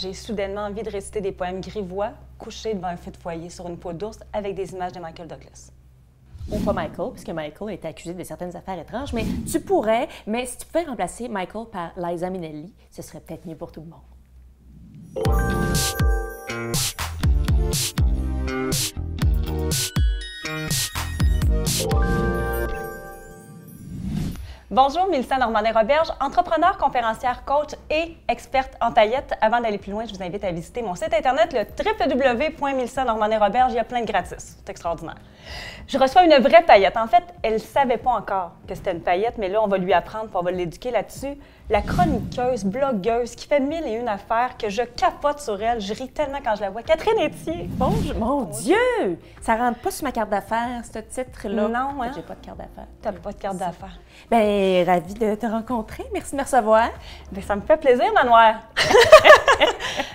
j'ai soudainement envie de réciter des poèmes grivois, couchés devant un feu de foyer sur une peau d'ours avec des images de Michael Douglas. Ou pas Michael, puisque Michael a été accusé de certaines affaires étranges, mais tu pourrais, mais si tu pouvais remplacer Michael par Liza Minnelli, ce serait peut-être mieux pour tout le monde. Bonjour, Mélissa Normandin-Roberge, entrepreneur, conférencière, coach et experte en paillettes. Avant d'aller plus loin, je vous invite à visiter mon site internet, le www.melissanormandin-roberge. Il y a plein de gratis. C'est extraordinaire. Je reçois une vraie paillette. En fait, elle ne savait pas encore que c'était une paillette, mais là, on va lui apprendre et on va l'éduquer là-dessus. La chroniqueuse, blogueuse, qui fait 1001 affaires, que je capote sur elle. Je ris tellement quand je la vois. Catherine Etier. Bonjour, mon Dieu! Ça rentre pas sur ma carte d'affaires, ce titre-là. Non, hein? J'ai pas de carte d'affaires. T'as pas de carte d'affaires. Bien, ravie de te rencontrer. Merci de me recevoir. Bien, ça me fait plaisir, Manoir.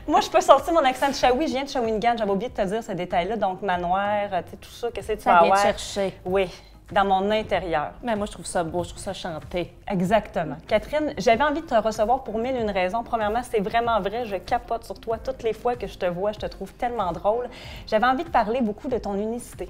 Moi, je peux sortir mon accent de Shawi. Je viens de Shawinigan. J'avais oublié de te dire ce détail-là. Donc, Manoir, tu sais, tout ça, qu'est-ce que tu vas avoir? Ça vient te chercher. Oui, dans mon intérieur. Mais moi, je trouve ça beau, je trouve ça chanté. Exactement. Catherine, j'avais envie de te recevoir pour 1001 raisons. Premièrement, c'est vraiment vrai. Je capote sur toi toutes les fois que je te vois. Je te trouve tellement drôle. J'avais envie de parler beaucoup de ton unicité.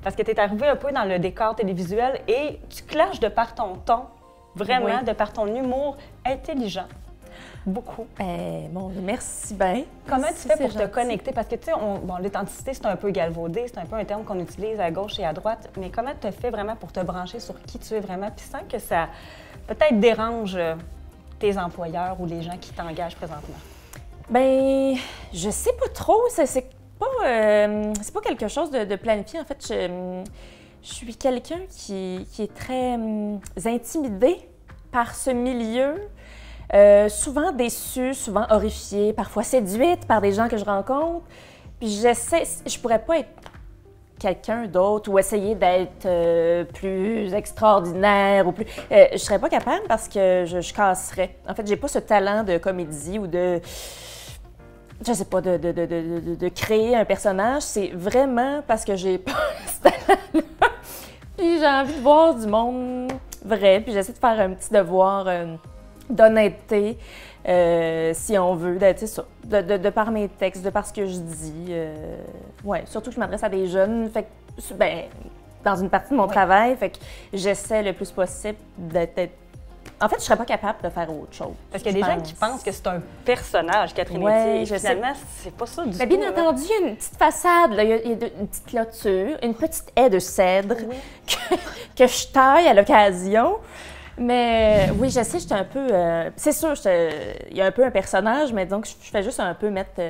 Parce que tu es arrivée un peu dans le décor télévisuel et tu clashes de par ton ton, vraiment, oui. de par ton humour intelligent. Beaucoup. Bon, merci bien. Comment tu fais pour te gentil. connecter? Parce que, tu sais, bon, l'authenticité, c'est un peu galvaudé, c'est un peu un terme qu'on utilise à gauche et à droite, mais comment tu fais vraiment pour te brancher sur qui tu es vraiment, puis sans que ça peut-être dérange tes employeurs ou les gens qui t'engagent présentement? Bien, je sais pas trop. C'est pas quelque chose de planifié. En fait, je suis quelqu'un qui est très intimidé par ce milieu. Souvent déçue, souvent horrifiée, parfois séduite par des gens que je rencontre. Puis je pourrais pas être quelqu'un d'autre ou essayer d'être plus extraordinaire ou plus... je serais pas capable parce que je casserais. En fait, j'ai pas ce talent de comédie ou de... Je sais pas, de créer un personnage. C'est vraiment parce que j'ai pas ce talent-là. Puis j'ai envie de voir du monde vrai. Puis j'essaie de faire un petit devoir... d'honnêteté, si on veut, de par mes textes, de par ce que je dis. Ouais, surtout que je m'adresse à des jeunes, fait que, ben, dans une partie de mon travail, fait que j'essaie le plus possible d'être... En fait, je serais pas capable de faire autre chose. Parce qu'il y a des gens qui pensent que c'est un personnage, Catherine Etier, et finalement, c'est pas ça du tout. Bien entendu, il y a une petite façade, là. Il y a une petite clôture, une petite haie de cèdre que je taille à l'occasion. Mais oui, je sais, j'étais un peu... c'est sûr, il y a un peu un personnage, mais donc je fais juste un peu mettre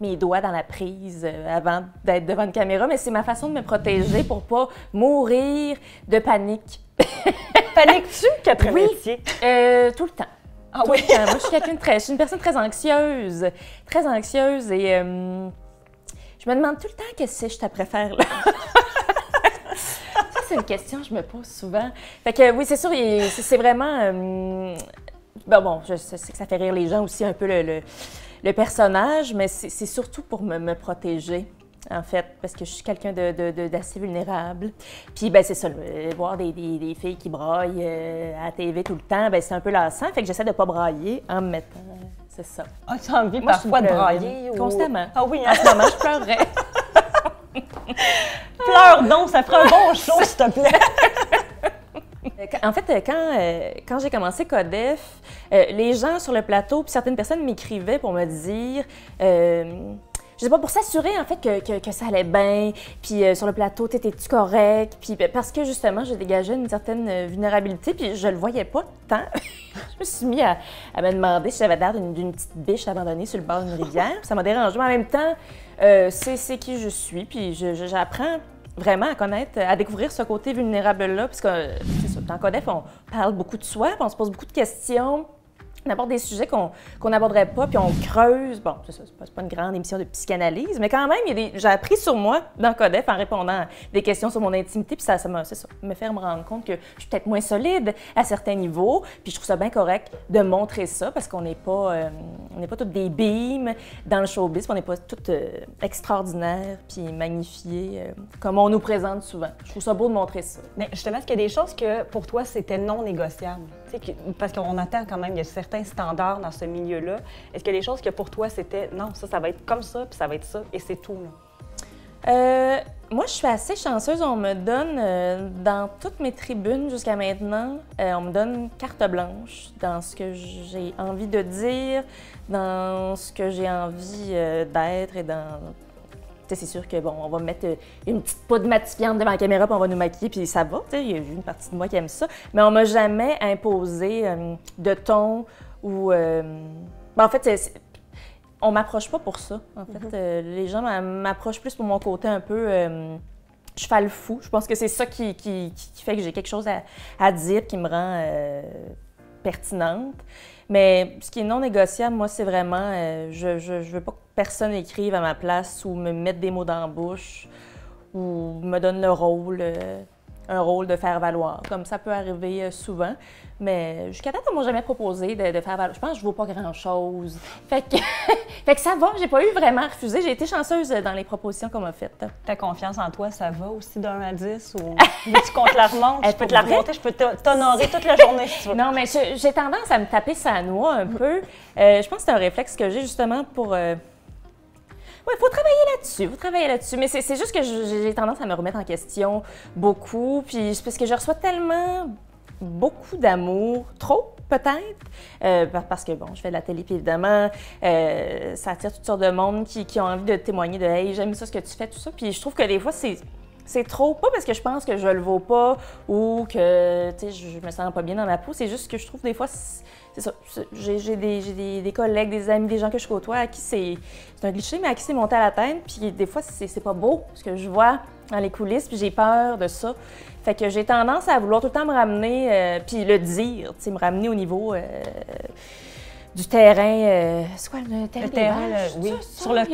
mes doigts dans la prise avant d'être devant une caméra. Mais c'est ma façon de me protéger pour pas mourir de panique. Paniques-tu, Catherine Etier? Tout le temps. Ah tout oui? le temps. Moi, je suis une personne très anxieuse et je me demande tout le temps qu'est-ce que je t'apprête faire là. C'est une question que je me pose souvent. Fait que oui, c'est sûr, c'est vraiment... bon, je sais que ça fait rire les gens aussi un peu le personnage, mais c'est surtout pour me protéger, en fait, parce que je suis quelqu'un d'assez vulnérable. Puis, ben c'est ça, voir des filles qui braillent à la TV tout le temps, ben c'est un peu lassant. Fait que j'essaie de pas brailler en me mettant... C'est ça. Ah, tu as envie parfois de brailler? Constamment. Ah oui, hein? En ce moment, je pleurerais. Pleure donc, ça ferait un bon show, s'il te plaît. En fait, quand j'ai commencé Codef, les gens sur le plateau, puis certaines personnes m'écrivaient pour me dire, je sais pas, pour s'assurer en fait que ça allait bien, puis sur le plateau, t'étais-tu correct, puis parce que justement, je dégageais une certaine vulnérabilité, puis je le voyais pas tant. Je me suis mis à me demander si j'avais l'air d'une petite biche abandonnée sur le bord d'une rivière. Ça m'a dérangé, mais en même temps, c'est qui je suis, puis j'apprends vraiment à connaître, à découvrir ce côté vulnérable-là, parce que c'est ça, dans Codef, on parle beaucoup de soi, puis on se pose beaucoup de questions. On aborde des sujets qu'on n'aborderait pas, puis on creuse. Bon, c'est pas une grande émission de psychanalyse, mais quand même, j'ai appris sur moi dans Codef en répondant à des questions sur mon intimité, puis ça me fait me rendre compte que je suis peut-être moins solide à certains niveaux, puis je trouve ça bien correct de montrer ça, parce qu'on n'est pas toutes des beams dans le showbiz, puis on n'est pas toutes extraordinaires, puis magnifiées, comme on nous présente souvent. Je trouve ça beau de montrer ça. Mais justement, est-ce qu'il y a des choses que, pour toi, c'était non négociable? Parce qu'on attend quand même, il y a certains standards dans ce milieu-là. Est-ce que les choses que pour toi, c'était non, ça va être comme ça, puis ça va être ça, et c'est tout, là? Moi, je suis assez chanceuse. On me donne, dans toutes mes tribunes jusqu'à maintenant, on me donne carte blanche dans ce que j'ai envie de dire, dans ce que j'ai envie d'être et dans... Tu sais, c'est sûr que, bon, on va mettre une petite poudre matifiante devant la caméra puis on va nous maquiller puis ça va. Tu sais, il y a une partie de moi qui aime ça. Mais on m'a jamais imposé de ton ou... en fait, on m'approche pas pour ça, en fait. Les gens m'approchent plus pour mon côté un peu cheval fou. Je pense que c'est ça qui fait que j'ai quelque chose à dire, qui me rend pertinente. Mais ce qui est non négociable, moi, c'est vraiment... je veux pas que personne écrive à ma place ou me mette des mots dans la bouche ou me donne le rôle... un rôle de faire valoir, comme ça peut arriver souvent. Mais jusqu'à date, on m'a jamais proposé de faire valoir. Je pense que je ne vaux pas grand-chose. Fait que ça va, j'ai pas eu vraiment à refuser. J'ai été chanceuse dans les propositions qu'on m'a faites. Ta confiance en toi, ça va aussi d'1 à 10? Ou tu comptes la remonte? Je peux te la remonter, je peux t'honorer toute la journée si tu veux. Non, mais j'ai tendance à me taper sa noix un peu. Je pense que c'est un réflexe que j'ai justement pour... Oui, il faut travailler là-dessus, Mais c'est juste que j'ai tendance à me remettre en question beaucoup. Puis parce que je reçois tellement beaucoup d'amour, trop peut-être, parce que bon, je fais de la télé, puis évidemment, ça attire toutes sortes de monde qui ont envie de témoigner de « Hey, j'aime ça ce que tu fais », tout ça. Puis je trouve que des fois, c'est trop, pas parce que je pense que je le vaux pas ou que, tu sais, je me sens pas bien dans ma peau, c'est juste que je trouve des fois, c'est ça, j'ai des collègues, des amis, des gens que je côtoie à qui c'est un cliché, mais à qui c'est monté à la tête, puis des fois, c'est pas beau ce que je vois dans les coulisses, puis j'ai peur de ça. Fait que j'ai tendance à vouloir tout le temps me ramener, puis le dire, tu sais, me ramener au niveau... du terrain, c'est quoi le terrain des vaches? Oui, sur le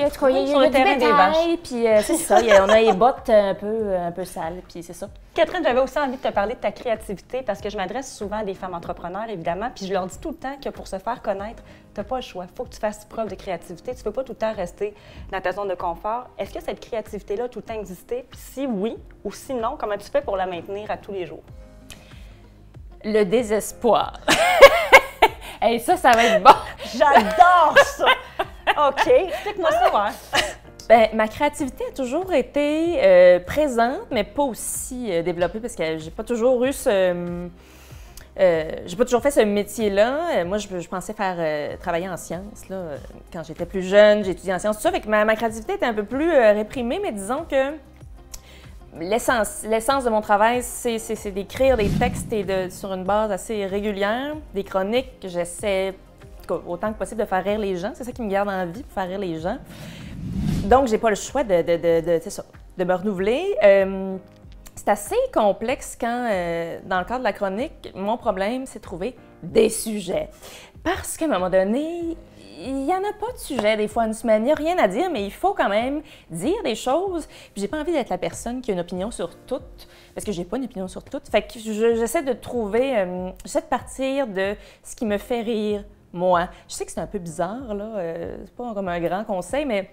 terrain des vaches. Puis c'est ça, on a les bottes un peu sales, puis c'est ça. Catherine, j'avais aussi envie de te parler de ta créativité parce que je m'adresse souvent à des femmes entrepreneurs, évidemment, puis je leur dis tout le temps que pour se faire connaître, tu n'as pas le choix. Il faut que tu fasses preuve de créativité. Tu ne peux pas tout le temps rester dans ta zone de confort. Est-ce que cette créativité-là a tout le temps existé? Puis si oui ou si non, comment tu fais pour la maintenir à tous les jours? Le désespoir. Hey, ça va être bon! J'adore ça! OK, explique-moi ça, ouais. Bien, ma créativité a toujours été présente, mais pas aussi développée parce que j'ai pas toujours eu j'ai pas toujours fait ce métier-là. Moi, je pensais travailler en sciences, là. Quand j'étais plus jeune, j'ai étudié en sciences, tout ça. Fait que ma créativité était un peu plus réprimée, mais disons que l'essence de mon travail, c'est d'écrire des textes sur une base assez régulière, des chroniques que j'essaie autant que possible de faire rire les gens. C'est ça qui me garde en vie, pour faire rire les gens. Donc, j'ai pas le choix de me renouveler. C'est assez complexe quand, dans le cadre de la chronique, mon problème, c'est de trouver des sujets. Parce qu'à un moment donné, il n'y en a pas de sujet des fois une semaine, il n'y a rien à dire, mais il faut quand même dire des choses. Puis j'ai pas envie d'être la personne qui a une opinion sur tout, parce que j'ai pas une opinion sur tout. Fait que j'essaie de trouver, j'essaie de partir de ce qui me fait rire, moi. Je sais que c'est un peu bizarre, là, c'est pas comme un grand conseil, mais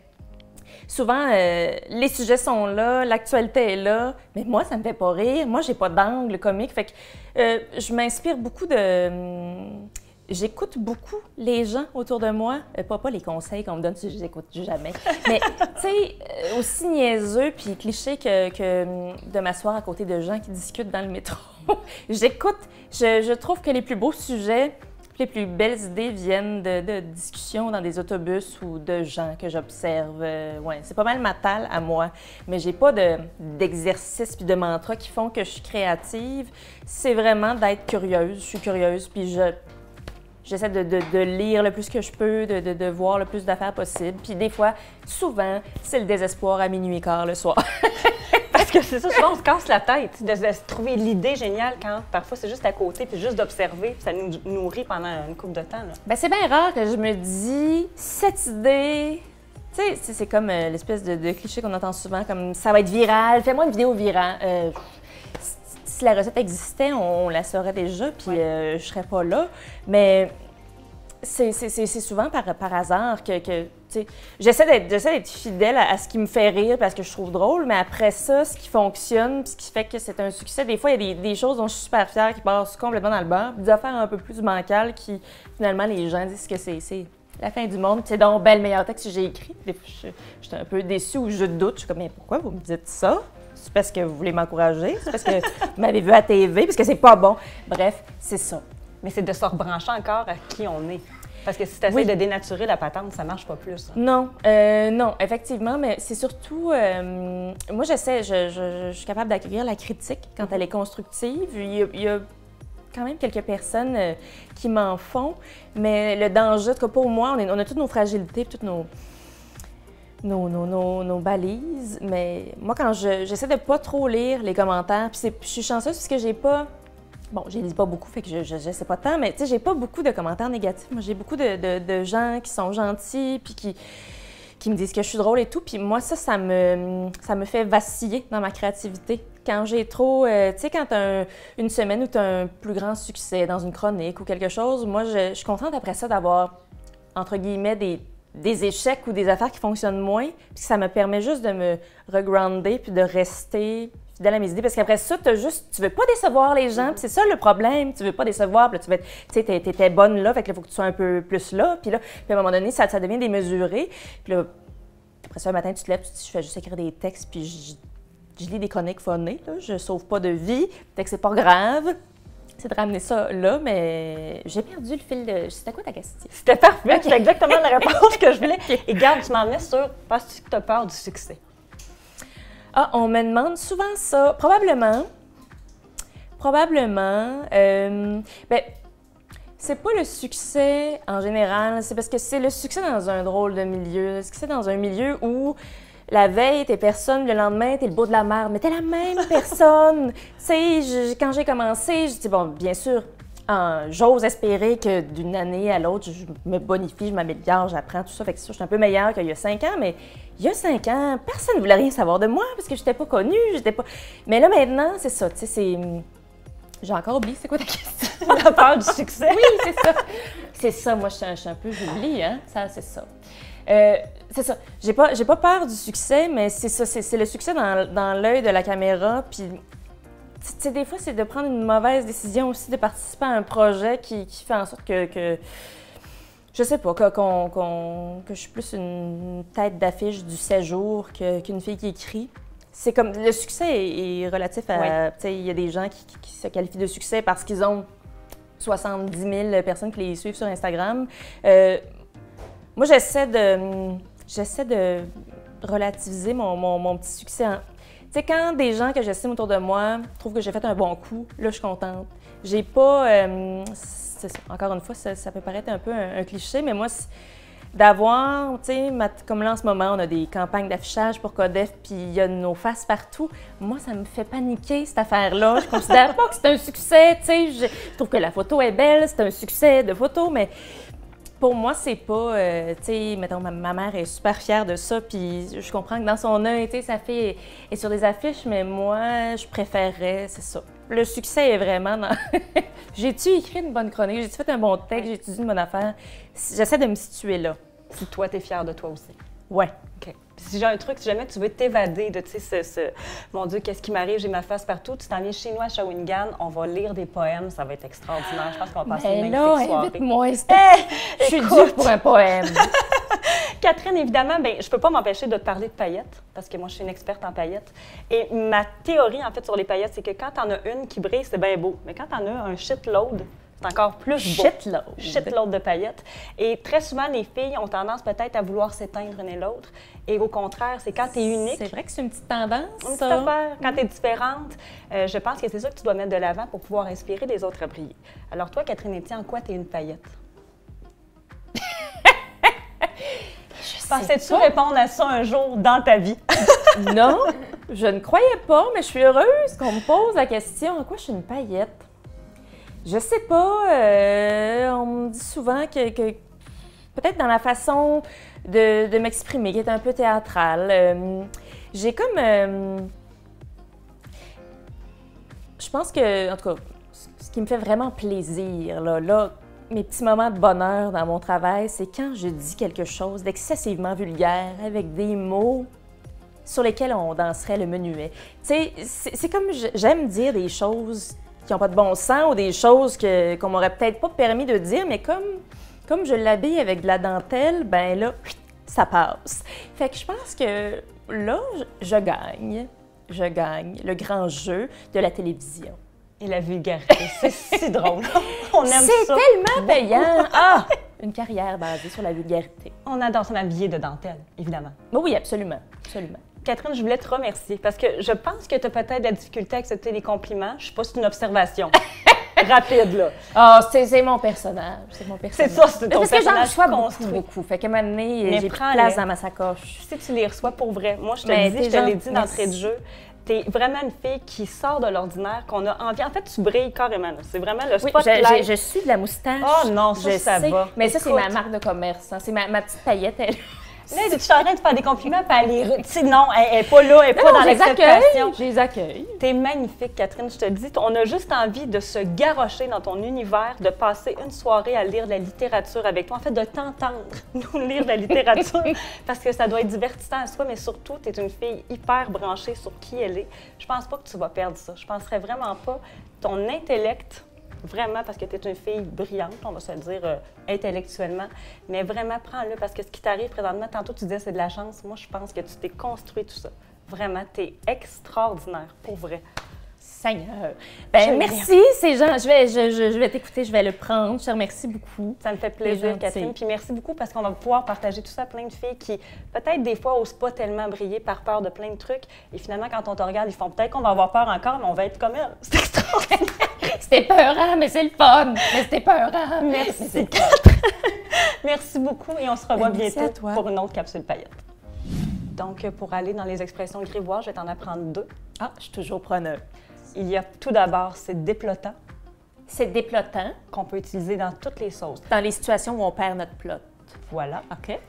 souvent, les sujets sont là, l'actualité est là, mais moi, ça me fait pas rire. Moi, j'ai pas d'angle comique, fait que je m'inspire beaucoup de... J'écoute beaucoup les gens autour de moi, pas les conseils qu'on me donne, je les écoute jamais, mais tu sais, aussi niaiseux puis cliché que de m'asseoir à côté de gens qui discutent dans le métro. J'écoute, je trouve que les plus beaux sujets, les plus belles idées viennent de discussions dans des autobus ou de gens que j'observe. Ouais, c'est pas mal ma talle à moi, mais j'ai pas d'exercice puis de mantra qui font que je suis créative. C'est vraiment d'être curieuse. Je suis curieuse puis j'essaie de lire le plus que je peux, de voir le plus d'affaires possible. Puis des fois, souvent, c'est le désespoir à minuit et quart le soir. Parce que c'est ça, souvent on se casse la tête de se trouver l'idée géniale quand parfois c'est juste à côté, puis juste d'observer, puis ça nous nourrit pendant une couple de temps. Bien, c'est bien rare que je me dis, cette idée... Tu sais, c'est comme l'espèce de cliché qu'on entend souvent, comme « ça va être viral, fais-moi une vidéo virale ». Si la recette existait, on la saurait déjà, puis je serais pas là. Mais c'est souvent par hasard que tu sais, j'essaie d'être fidèle à ce qui me fait rire parce que je trouve drôle, mais après ça, ce qui fonctionne, puis ce qui fait que c'est un succès, des fois, il y a des choses dont je suis super fière qui passent complètement dans le beurre, puis des affaires un peu plus bancales qui, finalement, les gens disent que c'est la fin du monde, c'est donc le meilleur texte que j'ai écrit. Des fois, je suis un peu déçue ou je doute, je suis comme, mais pourquoi vous me dites ça? C'est parce que vous voulez m'encourager? C'est parce que vous m'avez vu à TV? Parce que c'est pas bon? Bref, c'est ça. Mais c'est de se rebrancher encore à qui on est. Parce que si tu essaies de dénaturer la patente, ça marche pas plus. Hein. Non, non, effectivement, mais c'est surtout... moi, je suis capable d'accueillir la critique quand elle est constructive. Il y a quand même quelques personnes qui m'en font, mais le danger, en tout cas pour moi, on a toutes nos fragilités, toutes nos balises, mais moi, quand j'essaie de pas trop lire les commentaires, puis je suis chanceuse parce que j'ai pas... Bon, je les lis pas beaucoup, fait que je sais pas tant, mais tu sais, j'ai pas beaucoup de commentaires négatifs. Moi, j'ai beaucoup de gens qui sont gentils, puis qui me disent que je suis drôle et tout, puis moi, ça me fait vaciller dans ma créativité. Quand j'ai trop... tu sais, quand t'as une semaine où tu as un plus grand succès dans une chronique ou quelque chose, moi, je suis contente après ça d'avoir, entre guillemets, des échecs ou des affaires qui fonctionnent moins, puis ça me permet juste de me regrounder puis de rester fidèle à mes idées. Parce qu'après ça, tu veux pas décevoir les gens, puis c'est ça le problème, tu veux pas décevoir, puis là, tu veux être, tu sais, t'étais bonne là, fait que là, il faut que tu sois un peu plus là, puis à un moment donné, ça devient démesuré, puis là, après ça, un matin, tu te lèves, tu te dis, je fais juste écrire des textes, puis je lis des chroniques phonées, là, je sauve pas de vie, fait que c'est pas grave. C'est de ramener ça là, mais j'ai perdu le fil de... C'était quoi ta question? C'était parfait, okay. C'est exactement la réponse que je voulais. Et garde, tu m'en mets sur « Penses-tu que tu as peur du succès? » Ah, on me demande souvent ça. Probablement. Ben, c'est pas le succès en général, c'est parce que c'est le succès dans un drôle de milieu. Le succès dans un milieu où la veille, t'es personne, le lendemain, t'es le beau de la merde, mais t'es la même personne. Tu sais, quand j'ai commencé, je dis, bon, bien sûr, j'ose espérer que d'une année à l'autre, je me bonifie, je m'améliore, j'apprends tout ça. Fait que ça, je suis un peu meilleure qu'il y a 5 ans, mais il y a 5 ans, personne ne voulait rien savoir de moi parce que j'étais pas connue, j'étais pas... Mais là, maintenant, c'est ça, tu sais, c'est... J'ai encore oublié, c'est quoi ta question? La peur du succès. Oui, c'est ça. C'est ça, moi, je suis un peu, j'oublie, hein? Ça, c'est ça. C'est ça. J'ai pas peur du succès, mais c'est ça, c'est le succès dans l'œil de la caméra. Puis, tu sais, des fois, c'est de prendre une mauvaise décision aussi, de participer à un projet qui fait en sorte que je sais pas, que je suis plus une tête d'affiche du 7 jours qu'une fille qui écrit. C'est comme, le succès est relatif à, oui. Tu sais, il y a des gens qui se qualifient de succès parce qu'ils ont 70 000 personnes qui les suivent sur Instagram. Moi, j'essaie de relativiser mon petit succès. Tu sais, quand des gens que j'estime autour de moi trouvent que j'ai fait un bon coup, là, je suis contente. J'ai pas... c'est ça. Encore une fois, ça peut paraître un peu un cliché, mais moi, d'avoir, tu sais, comme là en ce moment, on a des campagnes d'affichage pour Codef, puis il y a nos faces partout. Moi, ça me fait paniquer, cette affaire-là. Je considère pas que c'est un succès, tu sais. Je trouve que la photo est belle, c'est un succès de photo, mais... Pour moi, c'est pas, tu sais, mettons, ma mère est super fière de ça, puis je comprends que dans son œil, tu sais, sa fille est sur des affiches, mais moi, je préférerais, c'est ça. Le succès est vraiment dans... J'ai-tu écrit une bonne chronique? J'ai-tu fait un bon texte? J'ai-tu dit une bonne affaire? J'essaie de me situer là. Si toi, t'es fière de toi aussi. Ouais. OK. Puis si j'ai un truc, si jamais tu veux t'évader de, tu sais, mon Dieu, qu'est-ce qui m'arrive, j'ai ma face partout, tu t'en viens chez nous à Shawinigan, on va lire des poèmes, ça va être extraordinaire. Je pense qu'on va passer une magnifique soirée. Invite-moi, je suis due pour un poème. Catherine, évidemment, bien, je peux pas m'empêcher de te parler de paillettes, parce que moi, je suis une experte en paillettes. Et ma théorie, en fait, sur les paillettes, c'est que quand t'en as une qui brille, c'est bien beau. Mais quand t'en as un shitload, c'est encore plus beau. Shitload de paillettes. Et très souvent, les filles ont tendance peut-être à vouloir s'éteindre l'une et l'autre. Et au contraire, c'est quand tu es unique. C'est vrai que c'est une petite tendance, une petite affaire. Quand tu es différente, je pense que c'est ça que tu dois mettre de l'avant pour pouvoir inspirer les autres à briller. Alors toi, Catherine Etier, en quoi tu es une paillette? Pensais-tu répondre à ça un jour dans ta vie? Non, je ne croyais pas, mais je suis heureuse qu'on me pose la question. En quoi je suis une paillette? Je sais pas, on me dit souvent que peut-être dans la façon de m'exprimer, qui est un peu théâtrale. J'ai comme... je pense que, en tout cas, ce qui me fait vraiment plaisir, là mes petits moments de bonheur dans mon travail, c'est quand je dis quelque chose d'excessivement vulgaire avec des mots sur lesquels on danserait le menuet. Tu sais, c'est comme j'aime dire des choses qui n'ont pas de bon sens ou des choses qu'on m'aurait peut-être pas permis de dire, mais comme je l'habille avec de la dentelle, ben là, ça passe. Fait que je pense que là, je gagne le grand jeu de la télévision. Et la vulgarité, c'est si drôle. On aime ça. C'est tellement payant. Ah! Une carrière basée sur la vulgarité. On adore se m'habiller de dentelle, évidemment. Oui, absolument. Absolument. Catherine, je voulais te remercier parce que je pense que tu as peut-être de la difficulté à accepter les compliments. Je sais pas si c'est une observation. Rapide, là. Ah, c'est mon personnage. C'est mon personnage. C'est ça, c'est ton Parce que j'en personnage reçois construit. beaucoup. Fait qu'à un moment donné, Mais j'ai plus de prends-les. place dans ma sacoche. Si tu les reçois pour vrai, moi, je te Mais le dis, t'es je te l'ai gentil, dit d'entrée de jeu, t'es vraiment une fille qui sort de l'ordinaire, qu'on a envie. En fait, tu brilles carrément, là. C'est vraiment le Oui, spotlight. je suis de la moustache. Oh non, ça, je ça sais. va. Mais ça, c'est Écoute. ma marque de commerce. Hein. C'est ma petite paillette. Elle. Là, tu es en train de faire des compliments, puis tu sais, non, elle n'est pas là, elle n'est pas dans l'acceptation. Je les accueille. T'es magnifique, Catherine, je te dis. On a juste envie de se garrocher dans ton univers, de passer une soirée à lire de la littérature avec toi. En fait, de t'entendre nous lire de la littérature, parce que ça doit être divertissant à soi, mais surtout, tu es une fille hyper branchée sur qui elle est. Je pense pas que tu vas perdre ça. Je penserais vraiment pas. Ton intellect, vraiment, parce que tu es une fille brillante, on va se le dire intellectuellement, mais vraiment, prends-le, parce que ce qui t'arrive présentement, tantôt tu disais c'est de la chance, moi je pense que tu t'es construit tout ça. Vraiment, tu es extraordinaire, pour vrai. Seigneur. Ben, merci, ces gens. Je vais t'écouter, je vais le prendre. Je te remercie beaucoup. Ça me fait plaisir, gentil. Catherine. Puis merci beaucoup parce qu'on va pouvoir partager tout ça à plein de filles qui, peut-être des fois, n'osent pas tellement briller par peur de plein de trucs. Et finalement, quand on te regarde, ils font peut-être qu'on va avoir peur encore, mais on va être comme elle. C'est extraordinaire. C'était peurant, mais c'est le fun. Mais c'était peurant. Merci, Catherine. Merci beaucoup et on se revoit Merci à bientôt toi. pour une autre capsule paillettes. Donc, pour aller dans les expressions grivoises, je vais t'en apprendre deux. Ah, je suis toujours preneuse. Il y a tout d'abord, c'est déplotant, C'est déplotant qu'on peut utiliser dans toutes les sauces. dans les situations où on perd notre plot. Voilà. OK?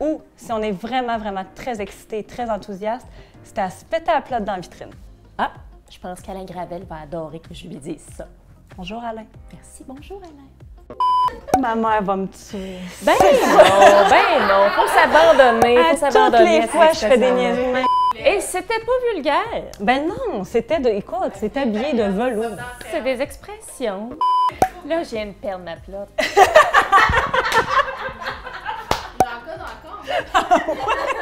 Ou, si on est vraiment, vraiment très excité, très enthousiaste, c'est à se péter à plat dans la vitrine. Ah, je pense qu'Alain Gravel va adorer que je lui dise ça. Bonjour, Alain. Merci, bonjour Alain. Ma mère va me tuer. Ben non, faut s'abandonner, faut À s'abandonner. toutes les à fois, je cette fais des expression-là. niaiseries. de même. Et c'était pas vulgaire. Ben non, c'était de... Écoute, c'est habillé de velours. C'est des expressions. Là, je viens de perdre ma plotte. Dans le cas,